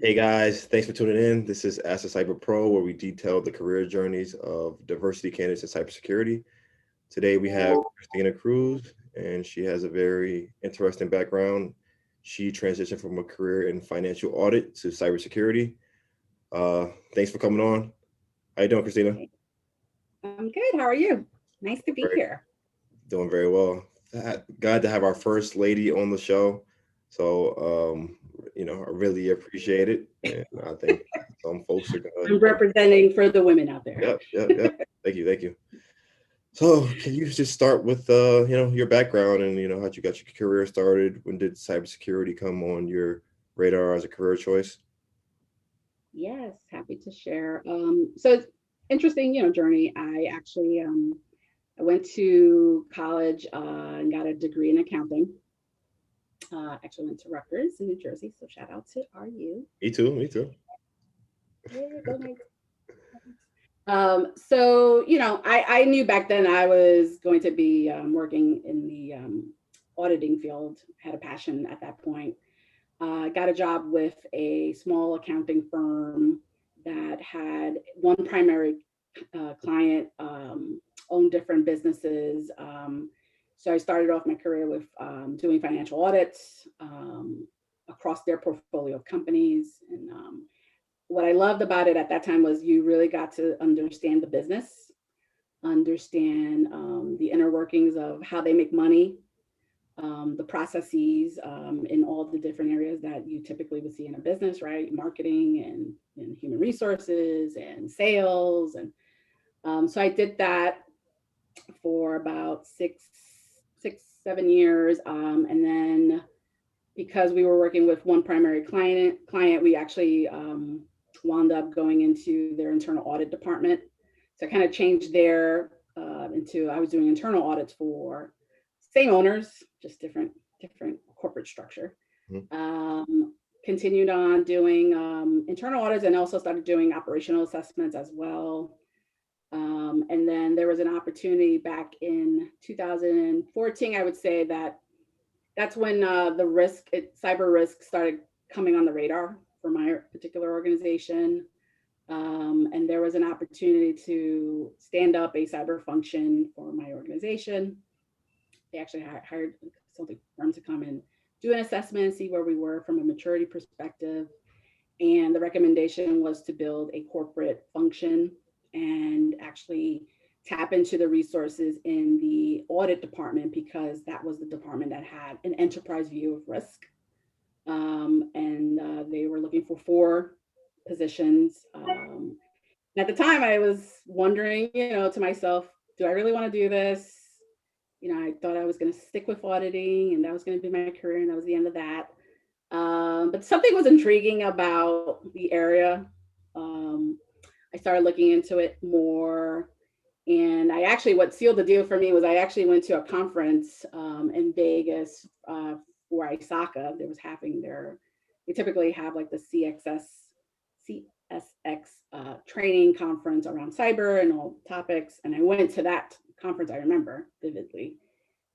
Hey guys, thanks for tuning in. This is Ask the Cyber Pro, where we detail the career journeys of diversity candidates in cybersecurity. Today we have Christina Cruz, and she has a very interesting background. She transitioned from a career in financial audit to cybersecurity. Thanks for coming on. How you doing, Christina? I'm good. How are you? Nice to be here. Doing very well. Glad to have our first lady on the show. So, I really appreciate it. And I think some folks are going I'm representing for the women out there. Yep. Thank you. So, can you just start with, your background and, how you got your career started? When did cybersecurity come on your radar as a career choice? Yes, happy to share. So it's interesting, journey. I actually I went to college and got a degree in accounting. Actually went to Rutgers in New Jersey, so shout out to RU. Me too. Yeah, go Knights. So I knew back then I was going to be working in the auditing field. Had a passion at that point. Got a job with a small accounting firm that had one primary client, owned different businesses. So I started off my career with doing financial audits across their portfolio of companies. And what I loved about it at that time was you really got to understand the business, understand the inner workings of how they make money, the processes in all the different areas that you typically would see in a business, right? Marketing and human resources and sales. And so I did that for about six, 7 years. And then because we were working with one primary client, we actually wound up going into their internal audit department. So I kind of changed there I was doing internal audits for same owners, just different corporate structure. Mm-hmm. Continued on doing internal audits and also started doing operational assessments as well. And then there was an opportunity back in 2014, I would say that's when the cyber risk started coming on the radar for my particular organization. And there was an opportunity to stand up a cyber function for my organization. They actually hired a consulting firm to come and do an assessment, see where we were from a maturity perspective. And the recommendation was to build a corporate function and actually tap into the resources in the audit department, because that was the department that had an enterprise view of risk. And they were looking for 4 positions. At the time, I was wondering, to myself, do I really want to do this? I thought I was going to stick with auditing and that was going to be my career, and that was the end of that. But something was intriguing about the area. I started looking into it more. And what sealed the deal for me was I actually went to a conference in Vegas for ISSACA. They typically have like the CSX training conference around cyber and all topics. And I went to that conference, I remember vividly.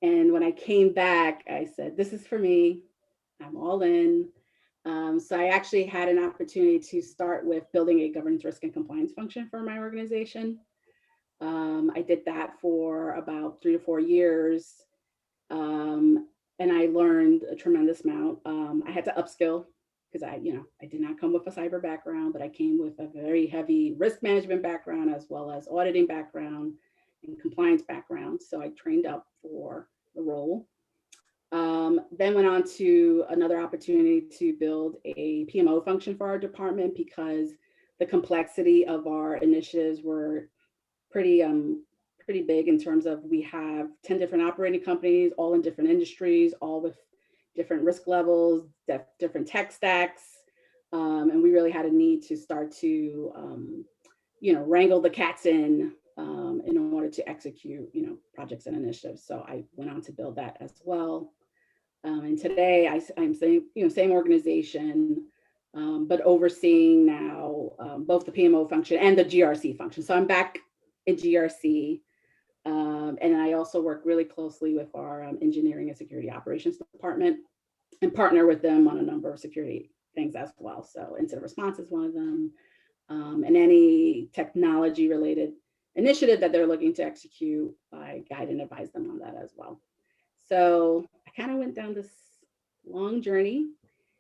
And when I came back, I said, this is for me. I'm all in. So I actually had an opportunity to start with building a governance, risk, and compliance function for my organization. I did that for about 3 to 4 years. And I learned a tremendous amount. I had to upskill because I did not come with a cyber background, but I came with a very heavy risk management background, as well as auditing background and compliance background. So I trained up for the role. Then went on to another opportunity to build a PMO function for our department, because the complexity of our initiatives were pretty big in terms of we have 10 different operating companies, all in different industries, all with different risk levels, different tech stacks. And we really had a need to start to, wrangle the cats in order to execute, projects and initiatives. So I went on to build that as well. And today I'm saying, same organization, but overseeing now both the PMO function and the GRC function. So I'm back in GRC. And I also work really closely with our engineering and security operations department and partner with them on a number of security things as well. So incident response is one of them, and any technology related initiative that they're looking to execute, I guide and advise them on that as well. So I kind of went down this long journey.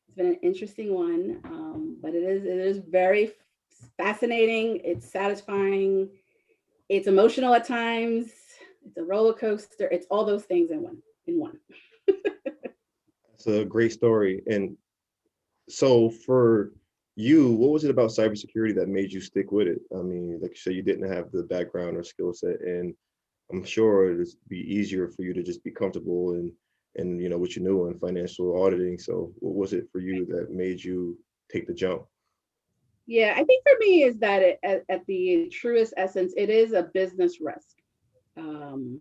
It's been an interesting one, but it is very fascinating. It's satisfying. It's emotional at times. It's a roller coaster. It's all those things in one. It's a great story. And so for you, what was it about cybersecurity that made you stick with it? I mean, like you said, you didn't have the background or skill set, and I'm sure it'd be easier for you to just be comfortable and what you knew in financial auditing. So what was it for you that made you take the jump? Yeah, I think for me is that at the truest essence, it is a business risk. Um,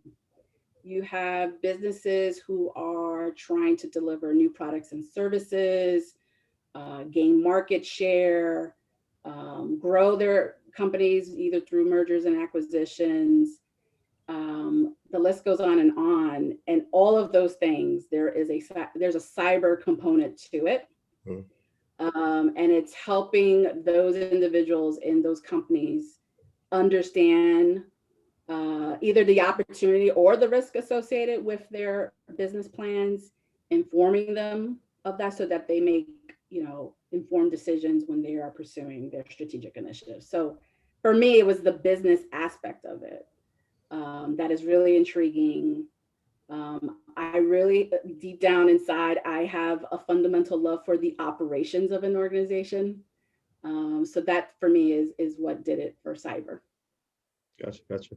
you have businesses who are trying to deliver new products and services, gain market share, grow their companies either through mergers and acquisitions. The list goes on and on. And all of those things, there's a cyber component to it. Mhm. And it's helping those individuals in those companies understand either the opportunity or the risk associated with their business plans, informing them of that so that they make, informed decisions when they are pursuing their strategic initiatives. So for me, it was the business aspect of it that is really intriguing. I really, deep down inside, I have a fundamental love for the operations of an organization. So that for me is what did it for cyber. Gotcha, gotcha.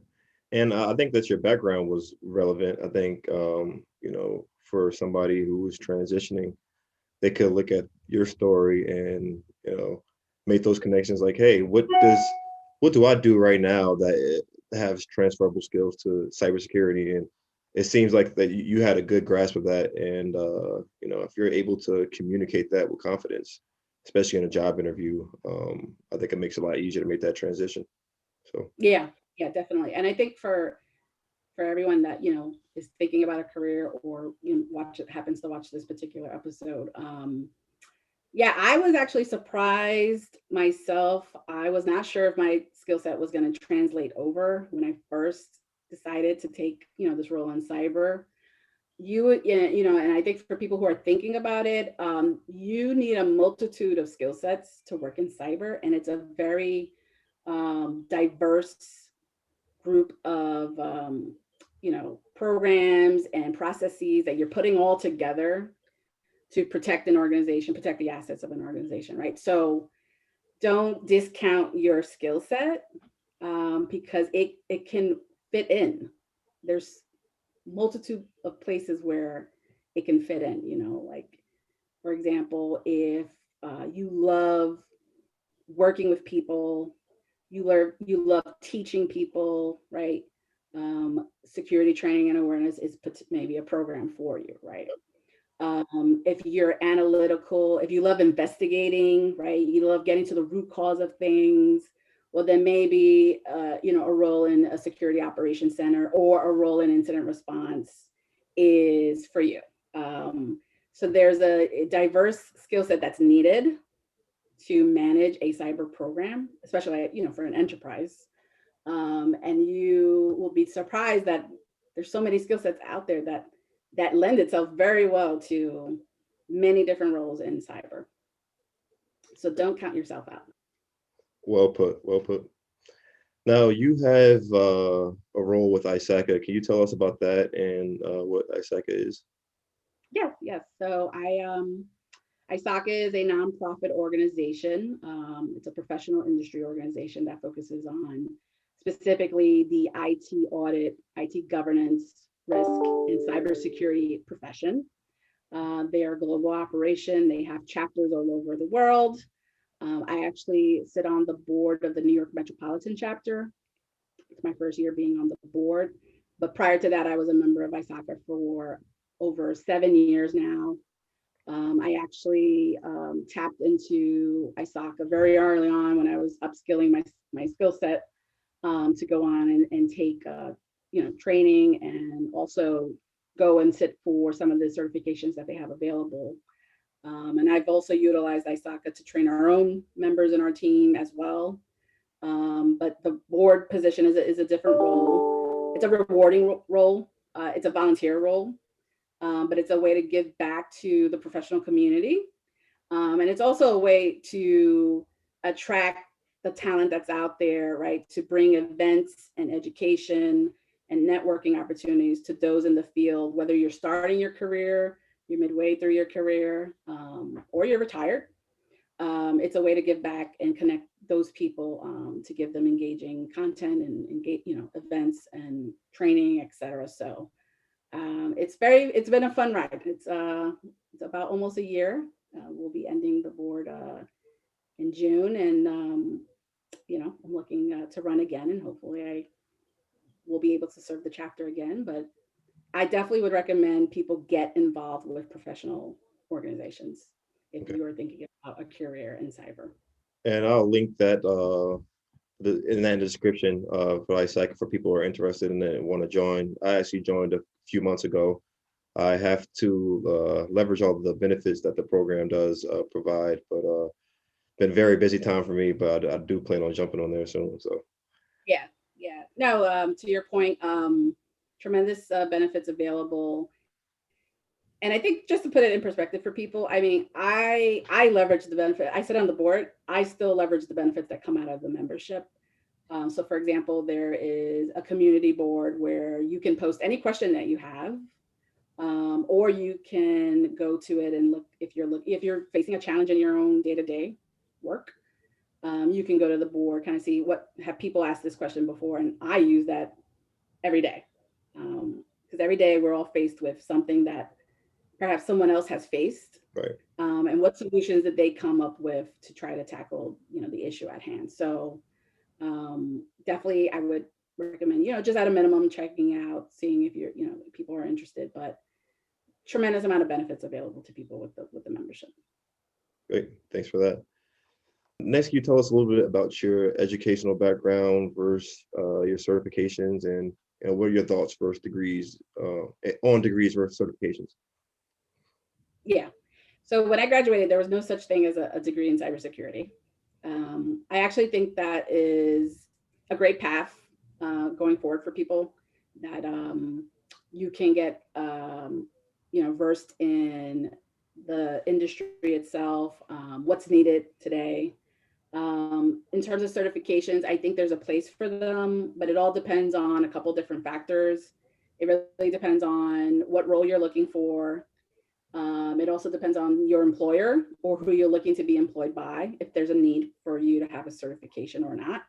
And I think that your background was relevant. I think, for somebody who was transitioning, they could look at your story and, make those connections like, hey, what do I do right now that has transferable skills to cybersecurity? And it seems like that you had a good grasp of that. And, if you're able to communicate that with confidence, especially in a job interview, I think it makes it a lot easier to make that transition. So, Yeah, yeah, definitely. And I think for everyone that is thinking about a career or happens to watch this particular episode, yeah, I was actually surprised myself. I was not sure if my skill set was going to translate over when I first decided to take this role in cyber. And I think for people who are thinking about it, you need a multitude of skill sets to work in cyber, and it's a very diverse group of programs and processes that you're putting all together to protect an organization, protect the assets of an organization, right? So don't discount your skill set because it can fit in. There's multitude of places where it can fit in, like for example, if you love working with people, you love teaching people, right? Security training and awareness is maybe a program for you, right? If you're analytical, if you love investigating, right? You love getting to the root cause of things. Well, then maybe a role in a security operations center or a role in incident response is for you. So there's a diverse skill set that's needed to manage a cyber program, especially for an enterprise. And you will be surprised that there's so many skill sets out there that lend itself very well to many different roles in cyber. So don't count yourself out. well put, well put. Now you have a role with ISSACA. Can you tell us about that and what ISSACA is? Yes. So ISACA is a nonprofit organization. It's a professional industry organization that focuses on specifically the IT audit, IT governance, risk, and cybersecurity profession. They are a global operation. They have chapters all over the world. I actually sit on the board of the New York Metropolitan chapter. It's my first year being on the board. But prior to that, I was a member of ISACA for over 7 years now. I actually tapped into ISSACA very early on when I was upskilling my skill set to go on and take training and also go and sit for some of the certifications that they have available. And I've also utilized ISSACA to train our own members in our team as well. But the board position is a different role. It's a rewarding role. It's a volunteer role, but it's a way to give back to the professional community. And it's also a way to attract the talent that's out there, right? To bring events and education and networking opportunities to those in the field, whether you're starting your career, you're midway through your career, or you're retired. It's a way to give back and connect those people, to give them engaging content and engage, events and training, etc. So it's been a fun ride. It's about almost a year. We'll be ending the board in June, and I'm looking to run again, and hopefully I will be able to serve the chapter again. But I definitely would recommend people get involved with professional organizations if Okay. you are thinking about a career in cyber. And I'll link that in that description for ISSACA for people who are interested in it and want to join. I actually joined a few months ago. I have to leverage all the benefits that the program does provide, but been very busy time for me, but I do plan on jumping on there soon. So Yeah, yeah. No, to your point, tremendous benefits available. And I think just to put it in perspective for people, I mean, I leverage the benefit. I sit on the board. I still leverage the benefits that come out of the membership. So, for example, there is a community board where you can post any question that you have, or you can go to it and look if you're facing a challenge in your own day-to-day work. You can go to the board, kind of see what have people asked this question before, and I use that every day, because every day we're all faced with something that perhaps someone else has faced, right. and what solutions did they come up with to try to tackle the issue at hand. So definitely I would recommend just at a minimum checking out, seeing if people are interested, but tremendous amount of benefits available to people with the membership. Great. Thanks for that. Next, can you tell us a little bit about your educational background versus your certifications, and what are your thoughts versus degrees on degrees versus certifications? Yeah. So when I graduated, there was no such thing as a degree in cybersecurity. I actually think that is a great path going forward for people, that you can get versed in the industry itself, what's needed today. In terms of certifications, I think there's a place for them, but it all depends on a couple different factors. It really depends on what role you're looking for. It also depends on your employer or who you're looking to be employed by, if there's a need for you to have a certification or not.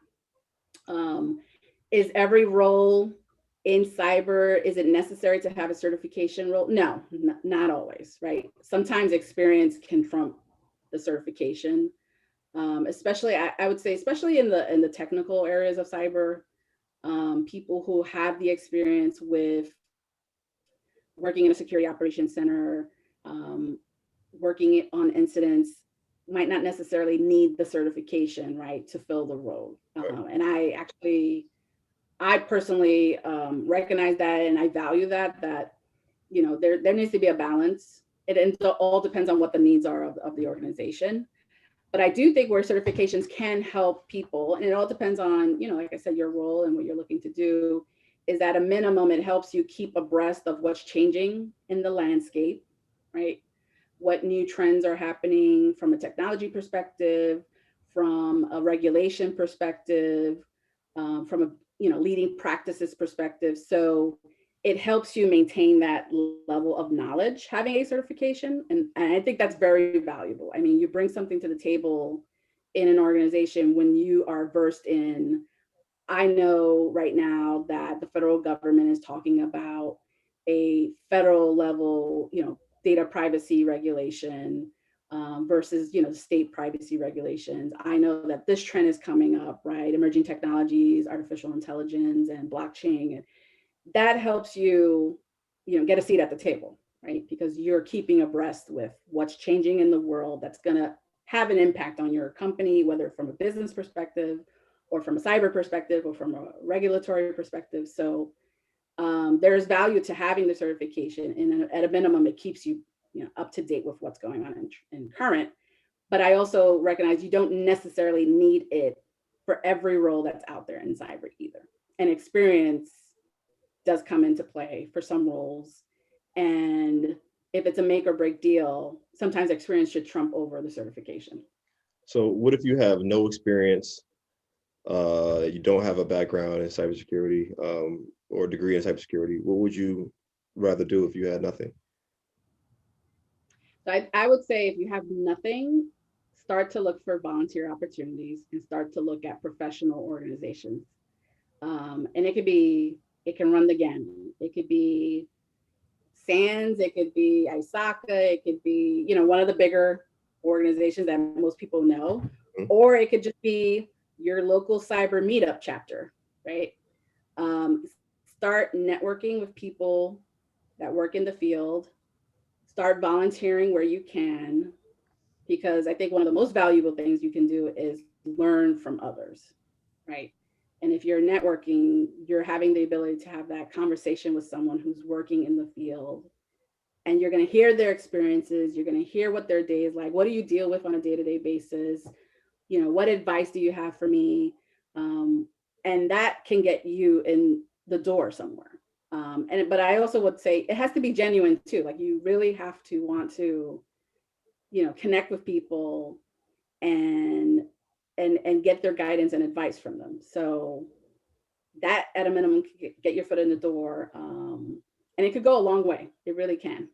Is every role in cyber, is it necessary to have a certification role? No, not always, right? Sometimes experience can trump the certification. Especially, I would say, especially in the technical areas of cyber, people who have the experience with working in a security operations center, working on incidents, might not necessarily need the certification, right, to fill the role. And I personally recognize that, and I value that there needs to be a balance. It all depends on what the needs are of the organization. But I do think where certifications can help people, and it all depends on, like I said, your role and what you're looking to do, is at a minimum, it helps you keep abreast of what's changing in the landscape, right? What new trends are happening from a technology perspective, from a regulation perspective, from a leading practices perspective. So it helps you maintain that level of knowledge, having a certification. And I think that's very valuable. I mean, you bring something to the table in an organization when you are versed in, I know right now that the federal government is talking about a federal level, data privacy regulation versus, state privacy regulations. I know that this trend is coming up, right? Emerging technologies, artificial intelligence, and blockchain. And that helps you, get a seat at the table, right? Because you're keeping abreast with what's changing in the world that's going to have an impact on your company, whether from a business perspective or from a cyber perspective or from a regulatory perspective. So there's value to having the certification, and at a minimum, it keeps you up to date with what's going on in current. But I also recognize you don't necessarily need it for every role that's out there in cyber either. And experience does come into play for some roles. And if it's a make or break deal, sometimes experience should trump over the certification. So what if you have no experience, you don't have a background in cybersecurity, or a degree in cybersecurity? What would you rather do if you had nothing? So I would say if you have nothing, start to look for volunteer opportunities and start to look at professional organizations. And it can run the gamut. It could be SANS, it could be ISSACA, it could be, one of the bigger organizations that most people know, or it could just be your local cyber meetup chapter, right? Start networking with people that work in the field, start volunteering where you can, because I think one of the most valuable things you can do is learn from others, right? And if you're networking, you're having the ability to have that conversation with someone who's working in the field, and you're going to hear their experiences. You're going to hear what their day is like. What do you deal with on a day-to-day basis? What advice do you have for me? And that can get you in the door somewhere. But I also would say it has to be genuine too. Like you really have to want to, connect with people and get their guidance and advice from them. So that at a minimum can get your foot in the door. And it could go a long way. It really can.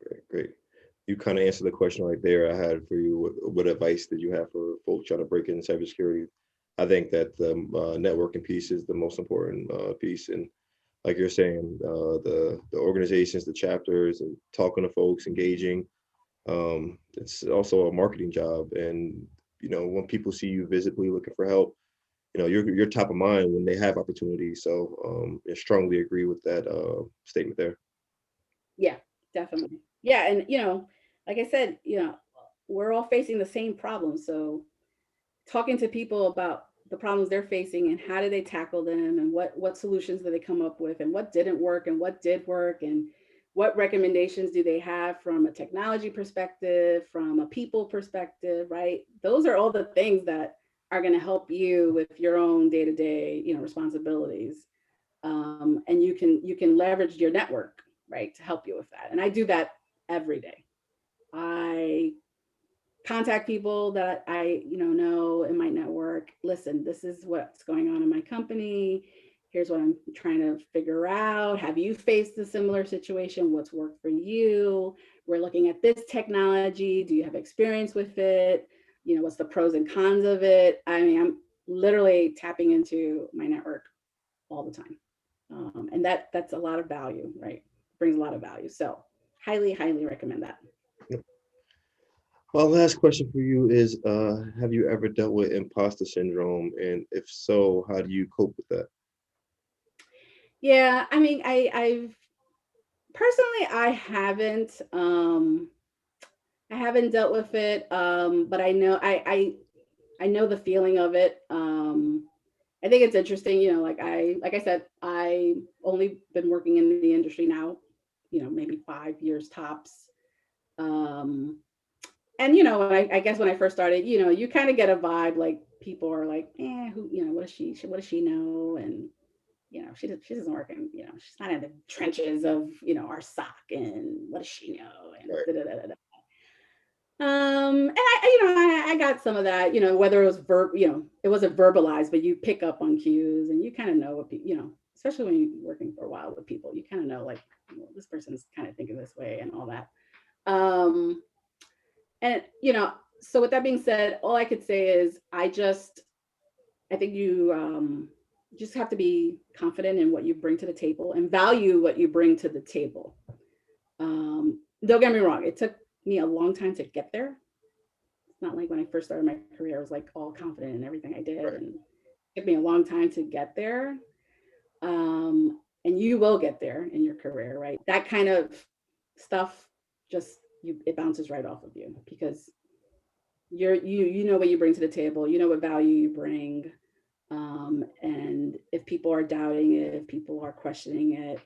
Great, great. You kind of answered the question right there I had for you. What advice did you have for folks trying to break into cybersecurity? I think that the networking piece is the most important piece, and like you're saying, the organizations, the chapters, and talking to folks, engaging. It's also a marketing job, and when people see you visibly looking for help, you're top of mind when they have opportunities. So I strongly agree with that statement there. Yeah, definitely. Yeah, and like I said, we're all facing the same problem. So talking to people about the problems they're facing and how do they tackle them and what solutions do they come up with and what didn't work and what did work and what recommendations do they have from a technology perspective, from a people perspective, right? Those are all the things that are going to help you with your own day-to-day, responsibilities. And you can leverage your network, right, to help you with that. And I do that every day. I contact people that I know in my network. Listen, this is what's going on in my company. Here's what I'm trying to figure out. Have you faced a similar situation? What's worked for you? We're looking at this technology. Do you have experience with it? What's the pros and cons of it? I mean, I'm literally tapping into my network all the time. And that's a lot of value, right? Brings a lot of value. So highly, highly recommend that. Well, last question for you is, have you ever dealt with imposter syndrome? And if so, how do you cope with that? Yeah, I mean, I've personally, I haven't dealt with it, but I know I know the feeling of it. I think it's interesting, like I said, I only been working in the industry now, maybe 5 years tops. And when I guess when I first started, you kind of get a vibe like people are like, who, what does she know? And she doesn't work in, she's not in the trenches of, our SOC, and what does she know? And Right. da, da, da, da. And I got some of that, whether it was it wasn't verbalized, but you pick up on cues and you kind of know what especially when you're working for a while with people, you kind of know like, this person's kind of thinking this way and all that. And so with that being said, all I could say is I think you just have to be confident in what you bring to the table and value what you bring to the table. Don't get me wrong, it took me a long time to get there. It's not like when I first started my career, I was like all confident in everything I did. Right. And it took me a long time to get there. And you will get there in your career, right? That kind of stuff just it bounces right off of you because you know what you bring to the table, you know what value you bring. And if people are doubting it, if people are questioning it,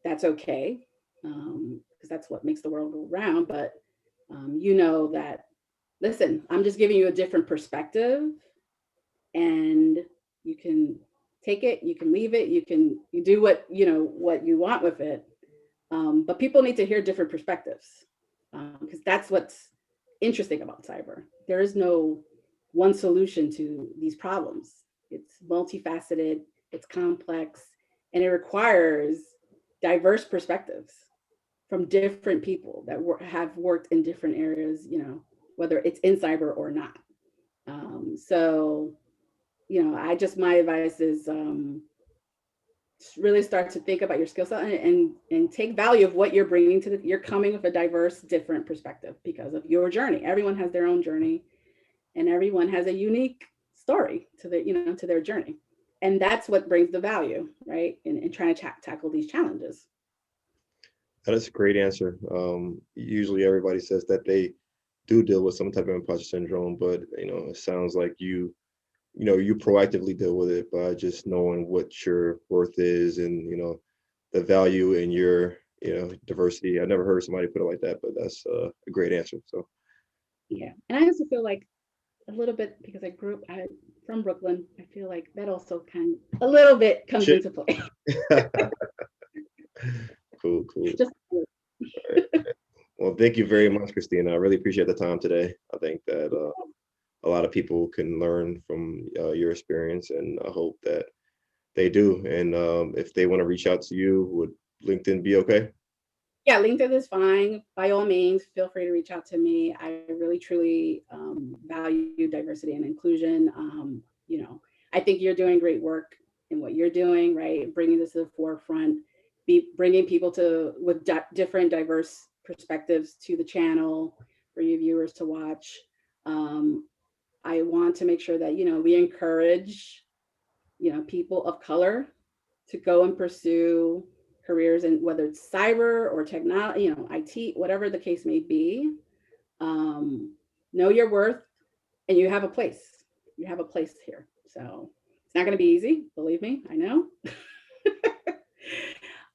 that's okay. because that's what makes the world go round. But you know that, listen, I'm just giving you a different perspective, and you can take it, you can leave it, you do what you want with it. But people need to hear different perspectives, because that's what's interesting about cyber. There is no one solution to these problems. It's multifaceted, it's complex, and it requires diverse perspectives from different people that have worked in different areas, whether it's in cyber or not. So, my advice is really start to think about your skill set, and take value of what you're bringing you're coming with a diverse, different perspective because of your journey. Everyone has their own journey, and everyone has a unique story to to their journey. And that's what brings the value, right? In trying to tackle these challenges. That is a great answer. Usually everybody says that they do deal with some type of imposter syndrome, but it sounds like you proactively deal with it by just knowing what your worth is, and the value in your diversity. I never heard somebody put it like that, but that's a great answer. So yeah, and I also feel like a little bit, because I grew up from Brooklyn, I feel like that also kind of a little bit comes into play. Cool. Just Right. Well, thank you very much, Christina. I really appreciate the time today. I think that a lot of people can learn from your experience, and I hope that they do. And if they want to reach out to you, would LinkedIn be okay? Yeah, LinkedIn is fine. By all means, feel free to reach out to me. I really, truly value diversity and inclusion. I think you're doing great work in what you're doing, right? Bringing this to the forefront, bringing people with different, diverse perspectives to the channel for you viewers to watch. I want to make sure that we encourage people of color to go and pursue careers in, whether it's cyber or technology, IT, whatever the case may be. Know your worth, and you have a place. You have a place here. So it's not going to be easy, believe me. I know.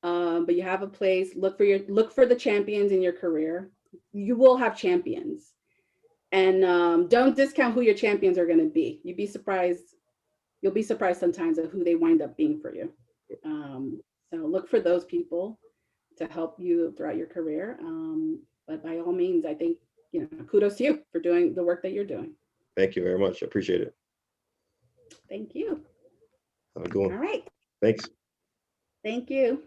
But you have a place. Look for the champions in your career. You will have champions, and don't discount who your champions are going to be. You'll be surprised sometimes of who they wind up being for you. So look for those people to help you throughout your career. But by all means, I think, kudos to you for doing the work that you're doing. Thank you very much. I appreciate it. Thank you. Have a good one. All right. Thanks. Thank you.